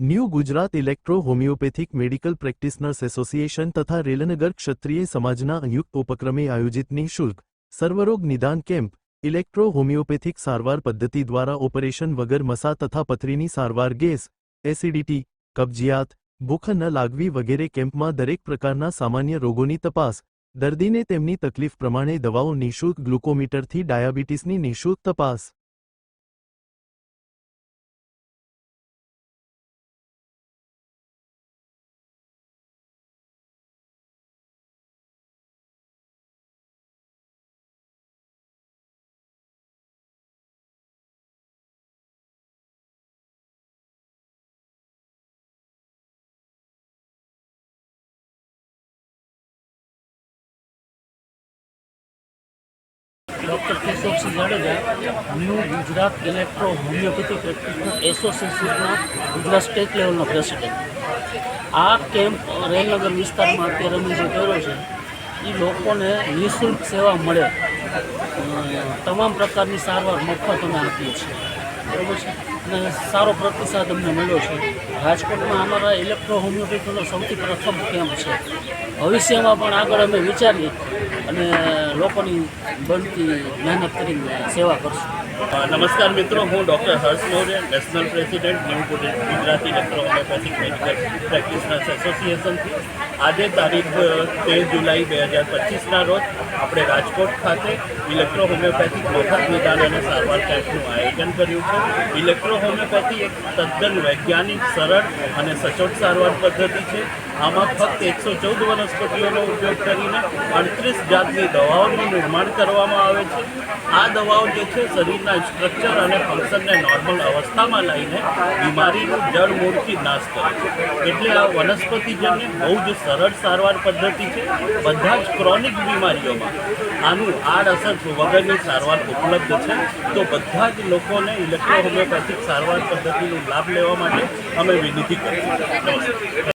New Gujarat electro homeopathic medical practitioners association તથા રેલનગર ક્ષત્રિય સમાજના સંયુક્ત ઉપક્રમે આયોજિત નિઃશુલ્ક સર્વરોગ નિદાન કેમ્પ ઇલેક્ટ્રો હોમિયોપેથિક સારવાર પદ્ધતિ દ્વારા ઓપરેશન વગર મસા તથા પથરીની સારવાર ગેસ એસિડિટી કબજિયાત ભૂખ ન લાગવી વગેરે કેમ્પમાં દરેક પ્રકારના સામાન્ય રોગોની તપાસ દર્દીને તેમની તકલીફ પ્રમાણે દવાઓ નિઃશુલ્ક ગ્લુકોમીટરથી ડાયાબિટીસની નિઃશુલ્ક તપાસ doctor Keshav Singh Jadeja new Gujarat electro homeopathy practitioner association Gujarat state level president आ केम्प रेलनगर विस्तार में अत्यारे अमे जे कर्यो छे ए लोकोने निःशुल्क सेवा मळे तमाम प्रकारनी सारवार मफत अमे आपीए छीए बराबर छे અને સારો પ્રતિસાદ અમને મળ્યો છે। રાજકોટમાં અમારા ઇલેક્ટ્રો હોમિયોપેથીનો સૌથી પ્રથમ કેમ્પ છે। ભવિષ્યમાં પણ આગળ અમે વિચારીએ અને લોકોની બનતી મહેનત કરીને સેવા કરશું। नमस्कार मित्रों, हूँ doctor Harsh Maurya, national president new Gujarat electro homeopathic medical practitioners association थी। आज तारीख 13 जुलाई 2025 रोज આપણે રાજકોટ ખાતે ઇલેક્ટ્રો હોમિયોપેથિક મફત નિદાન અને સારવાર કેમ્પનું આયોજન કર્યું છે। ઇલેક્ટ્રો હોમિયોપેથી એક તદ્દન વૈજ્ઞાનિક, સરળ અને સચોટ સારવાર પદ્ધતિ છે। આમાં ફક્ત 114 વનસ્પતિઓનો ઉપયોગ કરીને 38 જાતની દવાઓનું નિર્માણ કરવામાં આવે છે। આ દવાઓ જે છે શરીરના સ્ટ્રક્ચર અને ફંક્શનને નોર્મલ અવસ્થામાં લાવીને બીમારીનું જડ મૂળથી નાશ કરે છે। એટલે આ વનસ્પતિજન્ય બહુ જ સરળ સારવાર પદ્ધતિ છે। બધા જ ક્રોનિક બીમારીઓમાં આનું આડઅસર વગરની સારવાર ઉપલબ્ધ છે। તો બધા જ લોકોને ઇલેક્ટ્રો હોમિયોપેથિક સારવાર પદ્ધતિનો લાભ લેવા માટે અમે વિનંતી કરીએ છીએ।